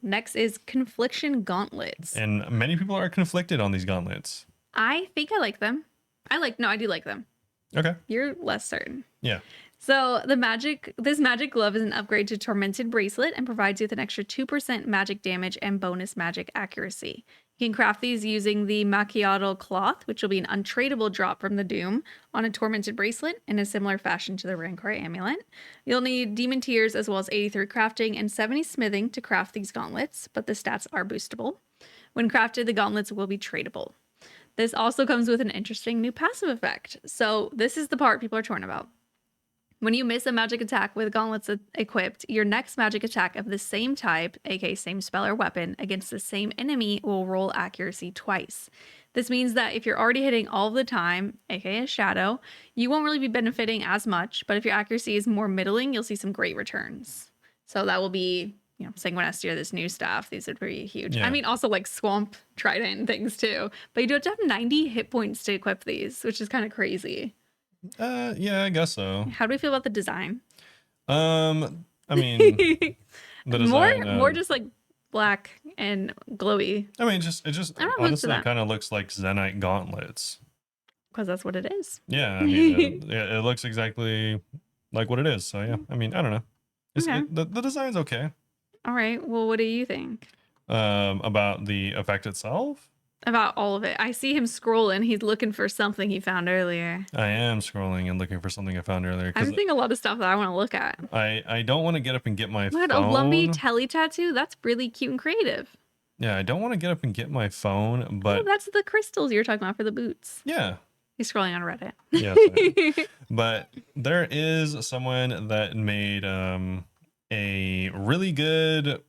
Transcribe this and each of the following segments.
Next is Confliction Gauntlets. And many people are conflicted on these gauntlets. I think I like them. I do like them. Okay. You're less certain. Yeah. So this magic glove is an upgrade to Tormented Bracelet and provides you with an extra 2% magic damage and bonus magic accuracy. You can craft these using the Macchiato Cloth, which will be an untradeable drop from the Doom on a Tormented Bracelet in a similar fashion to the Rancor Amulet. You'll need Demon Tears as well as 83 crafting and 70 smithing to craft these gauntlets, but the stats are boostable. When crafted, the gauntlets will be tradable. This also comes with an interesting new passive effect. So this is the part people are torn about. When you miss a magic attack with gauntlets equipped, your next magic attack of the same type, aka same spell or weapon, against the same enemy will roll accuracy twice. This means that if you're already hitting all of the time, aka a shadow, you won't really be benefiting as much, but if your accuracy is more middling, you'll see some great returns. So that will be, Sanguinesti or this new stuff. These would be huge. Yeah. I mean, also like Swamp Trident and things too. But you do have to have 90 hit points to equip these, which is kind of crazy. Yeah, I guess so. How do we feel about the design? I mean, the design, more just like black and glowy. I mean, it just honestly kind of looks like Zenite gauntlets. Because that's what it is. Yeah, I mean, it looks exactly like what it is. So yeah, I mean, I don't know. Okay. The design's okay. All right. Well, what do you think? About the effect itself? About all of it. I see him scrolling. He's looking for something he found earlier. I am scrolling and looking for something I found earlier. I'm seeing a lot of stuff that I want to look at. I don't want to get up and get my phone. A Lumpy Telly tattoo? That's really cute and creative. Yeah, I don't want to get up and get my phone, but... Oh, that's the crystals you're talking about for the boots. Yeah. He's scrolling on Reddit. Yes, but there is someone that made a really good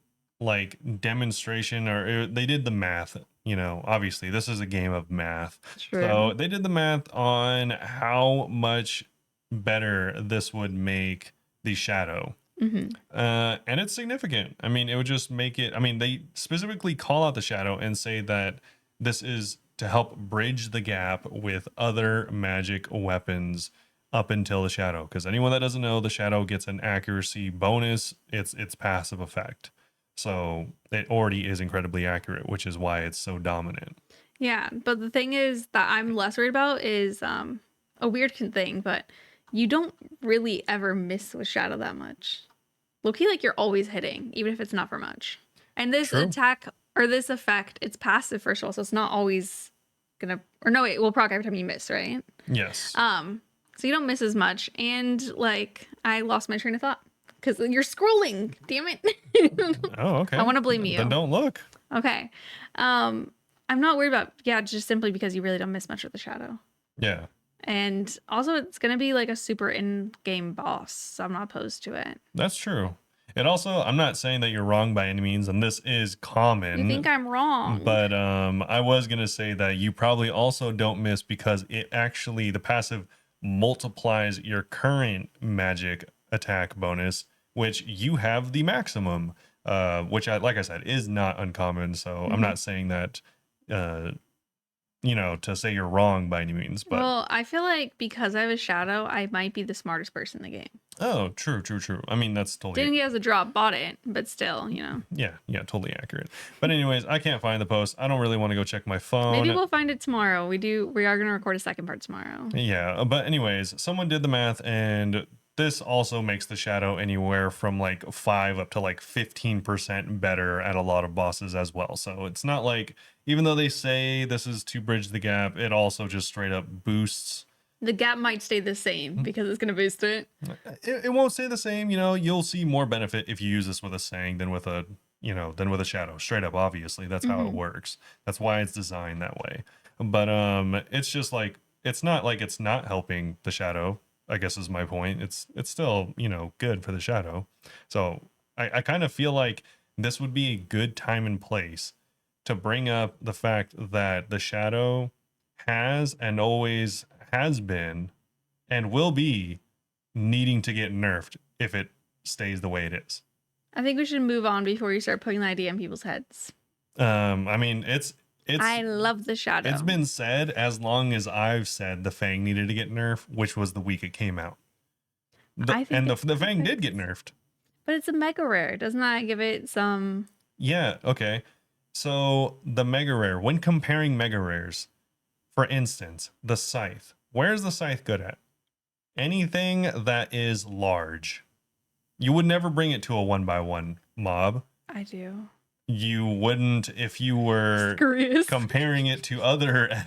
demonstration, or they did the math. Obviously this is a game of math. True. So they did the math on how much better this would make the shadow. Mm-hmm. And it's significant. I mean, it would just make it, they specifically call out the shadow and say that this is to help bridge the gap with other magic weapons up until the shadow. Because anyone that doesn't know, the shadow gets an accuracy bonus. It's passive effect. So it already is incredibly accurate, which is why it's so dominant. Yeah, but the thing is that I'm less worried about is a weird thing, but you don't really ever miss with shadow that much. Low-key, you're always hitting, even if it's not for much. And this attack or this effect, it's passive first of all, so it's not always gonna. Or no, it will proc every time you miss, right? Yes. So you don't miss as much, and I lost my train of thought. Because you're scrolling, damn it. Oh, okay. I want to blame you. Then don't look. Okay. I'm not worried about, just simply because you really don't miss much with the shadow. Yeah. And also it's going to be a super in-game boss, so I'm not opposed to it. That's true. And also, I'm not saying that you're wrong by any means, and this is common. You think I'm wrong. But I was going to say that you probably also don't miss because it actually, the passive multiplies your current magic attack bonus, which you have the maximum, which like I said is not uncommon. So I'm not saying that to say you're wrong by any means, but well, I feel like because I have a shadow, I might be the smartest person in the game. Oh, true. I mean, that's totally didn't get as a drop, bought it, but still, yeah, totally accurate. But anyways, I can't find the post. I don't really want to go check my phone. Maybe we'll find it tomorrow. We are going to record a second part tomorrow. Yeah, but anyways, someone did the math, and this also makes the shadow anywhere from 5 up to 15% better at a lot of bosses as well. So it's not even though they say this is to bridge the gap, it also just straight up boosts. The gap might stay the same because it's going to boost it. It won't stay the same. You'll see more benefit if you use this with a Sang than with a shadow. Straight up, obviously, that's how it works. That's why it's designed that way. But it's just it's not it's not helping the shadow, I guess is my point. It's still, good for the shadow. So I kind of feel like this would be a good time and place to bring up the fact that the shadow has and always has been and will be needing to get nerfed if it stays the way it is. I think we should move on before you start putting the idea in people's heads. I mean, I love the shadow. It's been said as long as I've said the Fang needed to get nerfed, which was the week it came out. The Fang did get nerfed. But it's a mega rare. Doesn't that give it some Yeah, okay. So the mega rare, when comparing mega rares, for instance, the scythe. Where's the scythe good at? Anything that is large. You would never bring it to a 1x1 mob. I do. You wouldn't if you were Screws. comparing it to other.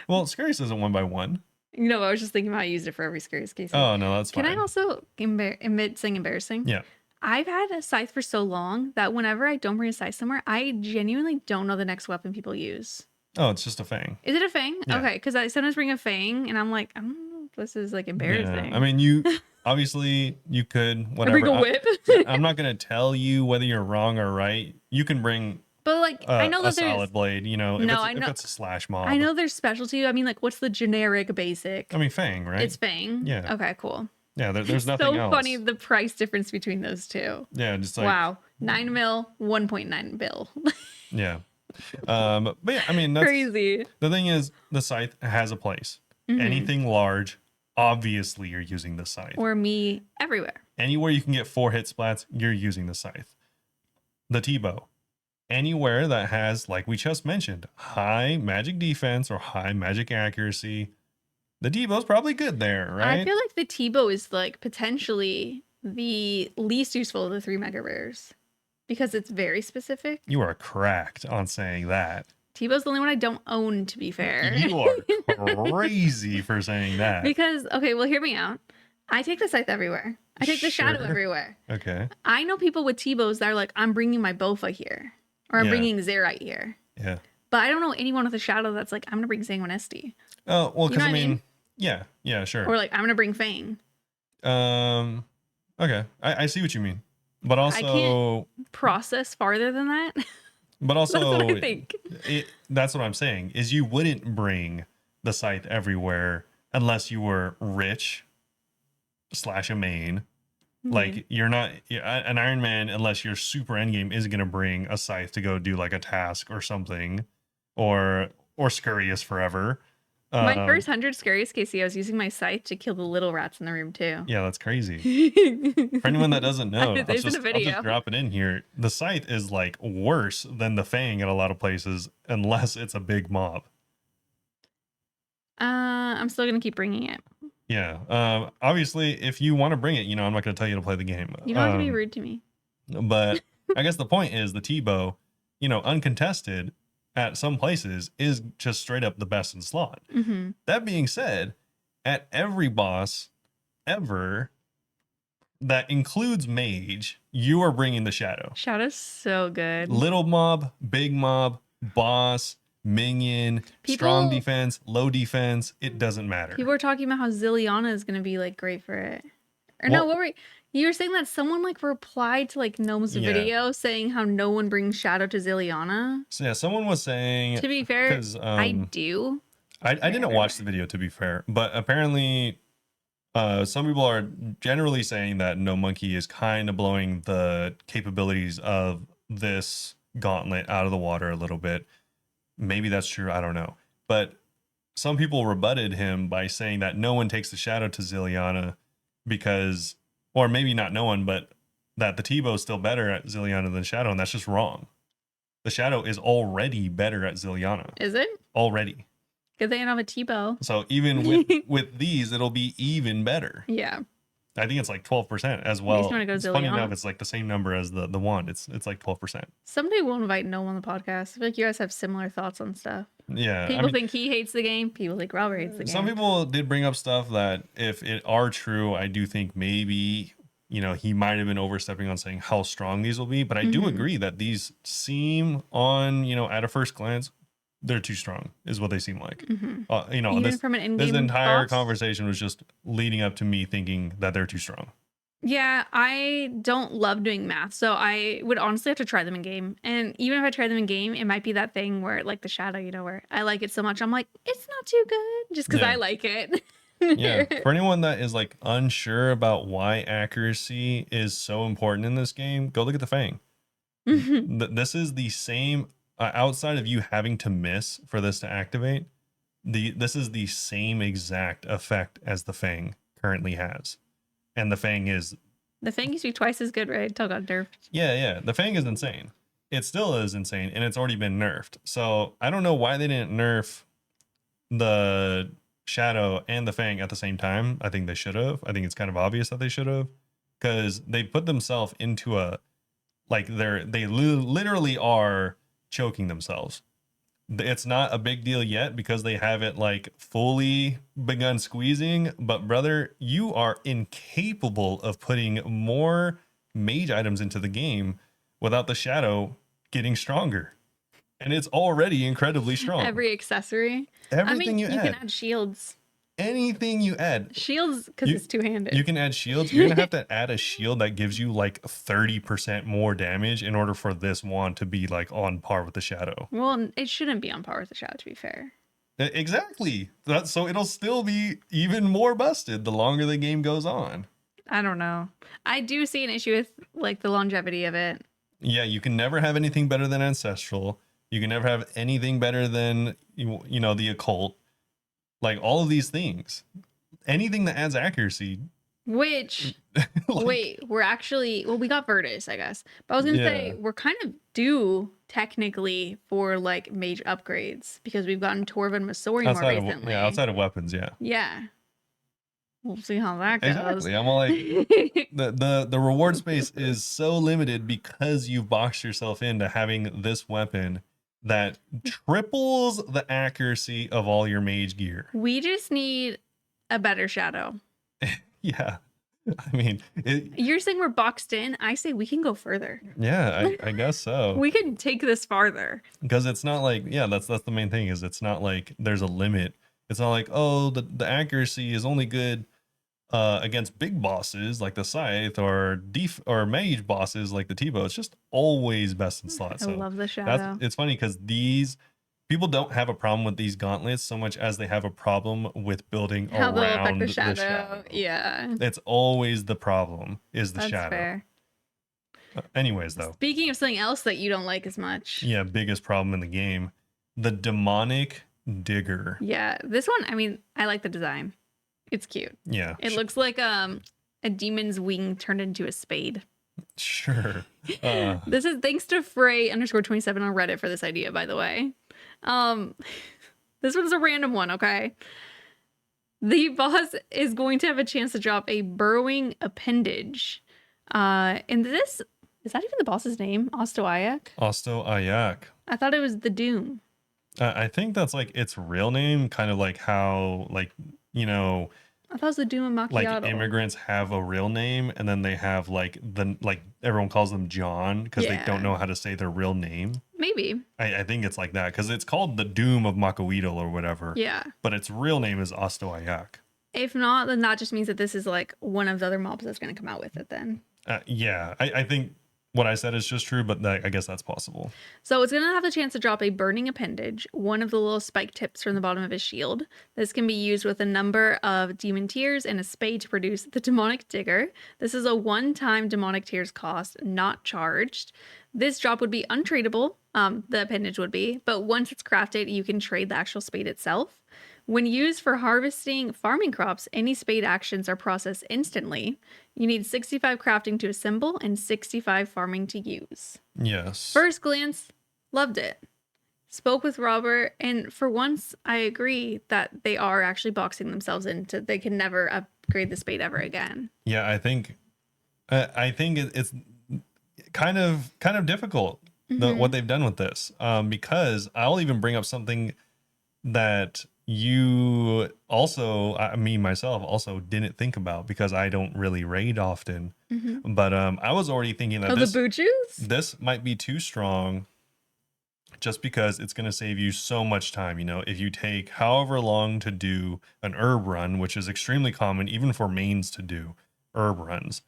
Well, Scarius isn't 1x1. You know, I was just thinking about I used it for every Scarius case. Oh no, that's fine. Can I also admit saying embarrassing? Yeah. I've had a scythe for so long that whenever I don't bring a scythe somewhere, I genuinely don't know the next weapon people use. Oh, it's just a fang. Is it a fang? Yeah. Okay, because I sometimes bring a fang and I'm like, I don't know if this is like embarrassing. Yeah. I mean, you obviously you could whatever. I bring a whip. I'm not gonna tell you whether you're wrong or right. You can bring But like, I know that a solid blade. You know, if it's a slash mob. I know there's specialty. I mean, like, what's the generic basic? I mean, fang, right? It's fang. Yeah. Okay, cool. Yeah, there's nothing so else. funny the price difference between those two. Yeah, just like wow, 9 mil, 1.9 bill. yeah. But yeah, I mean that's crazy. The thing is, the scythe has a place. Anything large, obviously you're using the scythe. Or me everywhere. Anywhere you can get 4 hit splats, you're using the scythe. The T-bow. Anywhere that has, like we just mentioned, high magic defense or high magic accuracy, the T-bow's probably good there, right? I feel like the T-bow is like potentially the least useful of the 3 mega rares because it's very specific. You are cracked on saying that. T-bow's the only one I don't own, to be fair. You are crazy for saying that. Because, okay, well, hear me out. I take the scythe everywhere. I take the shadow Sure. everywhere. Okay. I know people with T-bows that are like, I'm bringing my Bofa here. Or I'm bringing Zerite here. Yeah. But I don't know anyone with a shadow that's like, I'm going to bring Sanguinesti. Oh, well, because You know I what I mean, yeah, sure. Or like, I'm going to bring Fang. Okay. I see what you mean. But also, I can't process farther than that. But also, that's what I think. That's what I'm saying, is you wouldn't bring the scythe everywhere unless you were rich / a main. Like, you're not an Iron Man unless you're super endgame is going to bring a scythe to go do like a task or something, or Scurious forever. My first 100 Scariest KC, I was using my scythe to kill the little rats in the room too. Yeah, that's crazy. For anyone that doesn't know, I'll just drop it in here. The scythe is like worse than the fang in a lot of places unless it's a big mob. I'm still going to keep bringing it. Yeah. Obviously, if you want to bring it, I'm not going to tell you to play the game. You don't have to be rude to me. But I guess the point is the T-bow, uncontested at some places is just straight up the best in slot. That being said, at every boss ever that includes mage, you are bringing the shadow. Shadow's so good. Little mob, big mob, boss, minion, strong defense, low defense, it doesn't matter. People were talking about how Zilliana is going to be like great for it. Or no, what were you were saying that someone like replied to like Gnome's video saying how no one brings Shadow to Zilliana? So yeah, someone was saying, to be fair, I do. I didn't watch the video, to be fair, but apparently some people are generally saying that No Monkey is kind of blowing the capabilities of this gauntlet out of the water a little bit. Maybe that's true. I don't know. But some people rebutted him by saying that no one takes the shadow to Zilliana because, or maybe not no one, but that the T-bow is still better at Zilliana than Shadow. And that's just wrong. The Shadow is already better at Zilliana. Is it? Already. Because they don't have a T-bow. So even with these, it'll be even better. Yeah. I think it's like 12% as well. It's funny enough, it's like the same number as the wand. It's like 12%. Someday we'll invite Noah on the podcast. I feel like you guys have similar thoughts on stuff. Yeah. People think he hates the game. People think Robert hates the game. Some people did bring up stuff that if it are true, I do think maybe, he might have been overstepping on saying how strong these will be. But I do agree that these seem on, at a first glance, they're too strong is what they seem like. Even from an in-game this entire boss? Conversation was just leading up to me thinking that they're too strong. Yeah, I don't love doing math, so I would honestly have to try them in game. And even if I try them in game, it might be that thing where like the shadow, where I like it so much, I'm like, it's not too good just because I like it. Yeah. For anyone that is like unsure about why accuracy is so important in this game, go look at the Fang. This is the same. Outside of you having to miss for this to activate, this is the same exact effect as the Fang currently has. And the Fang used to be twice as good, right? Until it got nerfed. Yeah. The Fang is insane. it still is insane, and it's already been nerfed. So I don't know why they didn't nerf the Shadow and the Fang at the same time. I think they should have. I think it's kind of obvious that they should have, because they put themselves into a, like, literally are choking themselves. It's not a big deal yet because they haven't like fully begun squeezing, but brother, you are incapable of putting more mage items into the game without the Shadow getting stronger, and it's already incredibly strong. Every accessory. Everything you can add, add shields. anything you add, Shields, because it's two-handed. you can add shields. You're gonna have to add a shield that gives you like 30% more damage in order for this wand to be like on par with the Shadow. Well, it shouldn't be on par with the Shadow, to be fair. Exactly. So it'll still be even more busted the longer the game goes on. I don't know. I do see an issue with like the longevity of it. Yeah, you can never have anything better than Ancestral. You can never have anything better than you know, the Occult. Like all of these things. Anything that adds accuracy. Which, Like, wait, we're actually, well, we got Virtus, I guess. But I was going to say, we're kind of due technically for like mage upgrades because we've gotten Torv and Masori more recently. outside of weapons, yeah. Yeah. We'll see how that goes. Exactly. I'm all like, the reward space is so limited because you've boxed yourself into having this weapon that triples the accuracy of all your mage gear. We just need a better Shadow. Yeah. I mean, You're saying we're boxed in. I say we can go further. yeah, I guess so. We can take this farther. Because it's not like, yeah, that's the main thing, is it's not like there's a limit. It's not like, oh, the accuracy is only good against big bosses like the Scythe, or mage bosses like the T-Bow. It's just always best in slot. I So love the Shadow. it's funny because these people don't have a problem with these gauntlets so much as they have a problem with building How they'll affect around the the Shadow. Shadow. Yeah. It's always the problem, is the That's Shadow. fair. Anyways, though. Speaking of something else that you don't like as much. Yeah, biggest problem in the game. The demonic digger. Yeah. This one, I mean, I like the design. It's cute. Yeah. It looks like a demon's wing turned into a spade. Sure. This is thanks to Frey_27 on Reddit for this idea, by the way. This one's a random one, okay? The boss is going to have a chance to drop a burrowing appendage. And this, is that even the boss's name? Ostoayak? Ostoayak. I thought it was the Doom. I think that's like its real name, kind of like how, like, you know, I thought it was the Doom of Macchiato. like immigrants have a real name, and then they have like everyone calls them John because they don't know how to say their real name. Maybe. I think it's like that because it's called the Doom of Makoidal or whatever. Yeah. But its real name is Ostoayak. If not, then that just means that this is like one of the other mobs that's going to come out with it then. Yeah, I think what I said is just true, but I guess that's possible. So it's going to have the chance to drop a burning appendage, one of the little spike tips from the bottom of his shield. This can be used with a number of demon tears and a spade to produce the demonic digger. This is a one-time demonic tears cost, not charged. This drop would be untradeable, the appendage would be, but once it's crafted, you can trade the actual spade itself. When used for harvesting farming crops, any spade actions are processed instantly. You need 65 crafting to assemble and 65 farming to use. Yes. First glance, loved it. Spoke with Robert, and for once, I agree that they are actually boxing themselves into they can never upgrade the spade ever again. Yeah, I think it's kind of difficult what they've done with this, because I'll even bring up something that you also, me myself also didn't think about because I don't really raid often. But I was already thinking that the Boochus? This might be too strong just because it's going to save you so much time. You know, if you take however long to do an herb run, which is extremely common even for mains to do herb runs,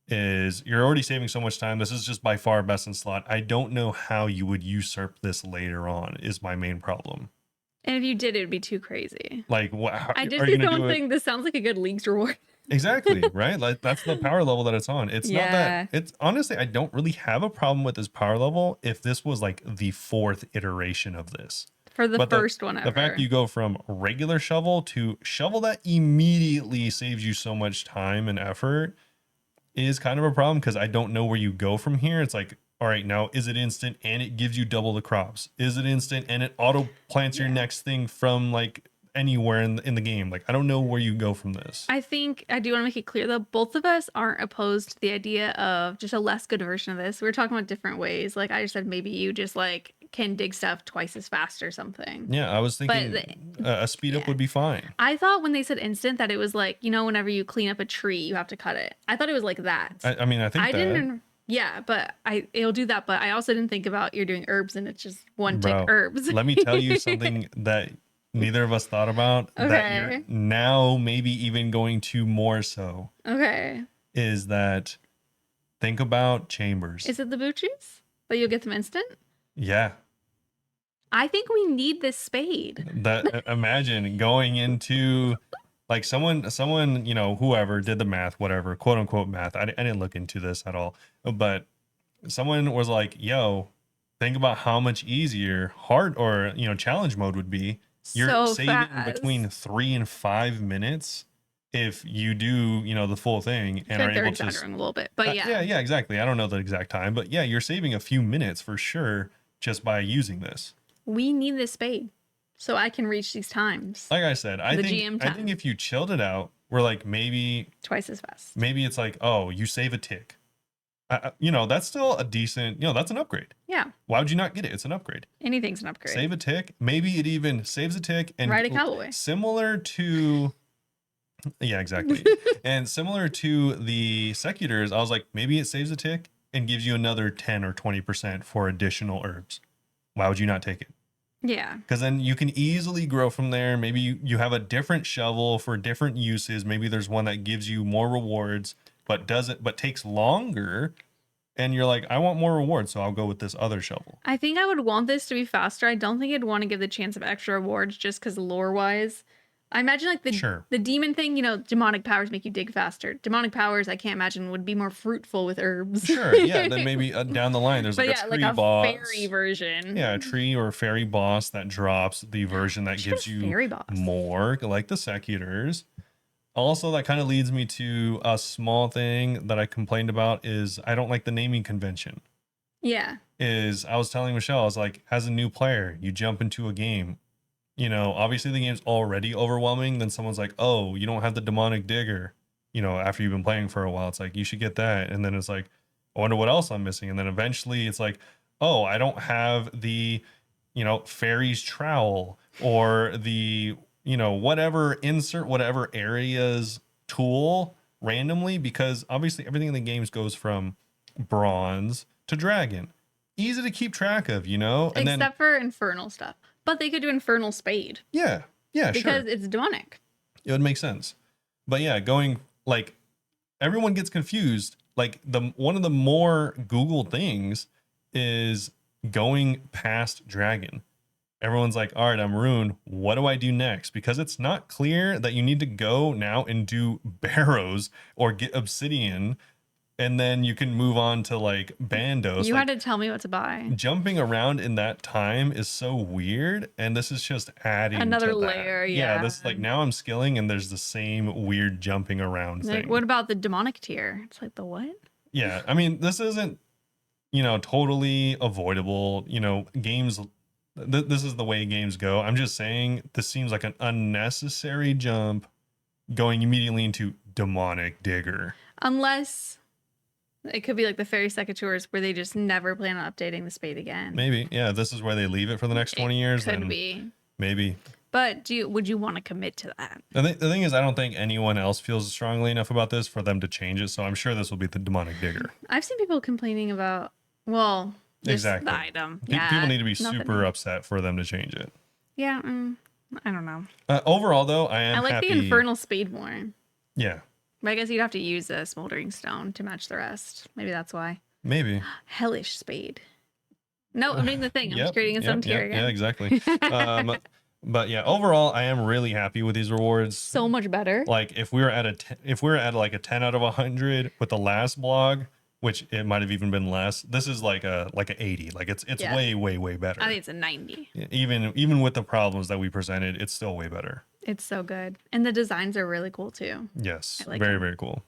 is you're already saving so much time. This is just by far best in slot. I don't know how you would usurp this later on is my main problem. And if you did, it would be too crazy. Like, I just see someone saying this sounds like a good League's reward. Exactly, right? Like, that's the power level that it's on. It's not that, it's honestly, I don't really have a problem with this power level if this was like the 4th iteration of this. For the first one ever. The fact you go from regular shovel to shovel that immediately saves you so much time and effort is kind of a problem because I don't know where you go from here. It's like, All right, now is it instant and it gives you double the crops? Is it instant and it auto plants your next thing from like anywhere in the game? Like, I don't know where you go from this. I think I do want to make it clear though, both of us aren't opposed to the idea of just a less good version of this. We're talking about different ways. Like I just said, maybe you just like can dig stuff twice as fast or something. Yeah, I was thinking a speed up would be fine. I thought when they said instant that it was like, you know, whenever you clean up a tree, you have to cut it. I thought it was like that. I mean, I think I didn't. Yeah, but it'll do that. But I also didn't think about you're doing herbs and it's just one tick herbs. Let me tell you something that neither of us thought about that you're now maybe even going to more so. Okay. Is that think about chambers. Is it the Bucci's that you'll get them instant? Yeah. I think we need this spade. That imagine going into like someone, you know, whoever did the math, whatever, quote unquote math. I didn't look into this at all, but someone was like, yo, think about how much easier hard or, you know, challenge mode would be. You're so saving fast. between 3 and 5 minutes if you do, you know, the full thing and are able to a little bit, but yeah, exactly. I don't know the exact time, but yeah, you're saving a few minutes for sure just by using this. We need this spade so I can reach these times. Like I said, I think if you chilled it out, we're like maybe twice as fast. Maybe it's like, oh, you save a tick. You know, that's still a decent, you know, that's an upgrade. Yeah. Why would you not get it? It's an upgrade. Anything's an upgrade. Save a tick. Maybe it even saves a tick and ride a cowboy. Similar to, yeah, exactly. And similar to the secutors, I was like, maybe it saves a tick and gives you another 10 or 20% for additional herbs. Why would you not take it? Yeah. Because then you can easily grow from there. Maybe you have a different shovel for different uses. Maybe there's one that gives you more rewards, but takes longer. And you're like, I want more rewards, so I'll go with this other shovel. I think I would want this to be faster. I don't think I'd want to give the chance of extra rewards just because lore-wise. I imagine like the demon thing, you know, demonic powers make you dig faster. Demonic powers, I can't imagine, would be more fruitful with herbs. Sure, yeah. Then maybe down the line, there's like a tree boss. Fairy version. Yeah, a tree or a fairy boss that drops the version that gives you more, like the secutors. Also, that kind of leads me to a small thing that I complained about is I don't like the naming convention. Yeah. I was telling Michelle, I was like, as a new player, you jump into a game. You know, obviously the game's already overwhelming. Then someone's like, oh, you don't have the demonic digger. You know, after you've been playing for a while, it's like, you should get that. And then it's like, I wonder what else I'm missing. And then eventually it's like, oh, I don't have the, you know, fairy's trowel or the, you know, whatever, insert whatever area's tool randomly, because obviously everything in the games goes from bronze to dragon. Easy to keep track of, you know? And except for infernal stuff. But they could do infernal spade. Yeah, because it's demonic. It would make sense. But yeah, going like everyone gets confused. Like one of the more Googled things is going past dragon. Everyone's like, all right, I'm ruined. What do I do next? Because it's not clear that you need to go now and do barrows or get obsidian. And then you can move on to like bandos. You had to tell me what to buy. Jumping around in that time is so weird. And this is just adding another to that. layer. Yeah. This is like now I'm skilling and there's the same weird jumping around thing. What about the demonic tier? It's like the what? Yeah. I mean, this isn't, you know, totally avoidable. You know, games, this is the way games go. I'm just saying this seems like an unnecessary jump going immediately into demonic digger. Unless it could be like the fairy secateurs where they just never plan on updating the spade again. Maybe. Yeah, this is where they leave it for the next 20 years. Could be. Maybe. But would you want to commit to that? The thing is, I don't think anyone else feels strongly enough about this for them to change it. So I'm sure this will be the demonic digger. I've seen people complaining about, well, exactly. the item. People need to be super upset for them to change it. Yeah, I don't know. Overall, though, I like happy. The infernal spade more. Yeah. But I guess you'd have to use a smoldering stone to match the rest. Maybe that's why. Maybe. Hellish spade. No, I'm doing the thing. I'm just creating a sub tier again. Yeah, exactly. But yeah, overall, I am really happy with these rewards. So much better. Like if we were at like a 10 out of 100 with the last blog, which it might have even been less. This is like a 80. Like it's way better. I think it's a 90. Even with the problems that we presented, it's still way better. It's so good. And the designs are really cool too. Yes. Very cool.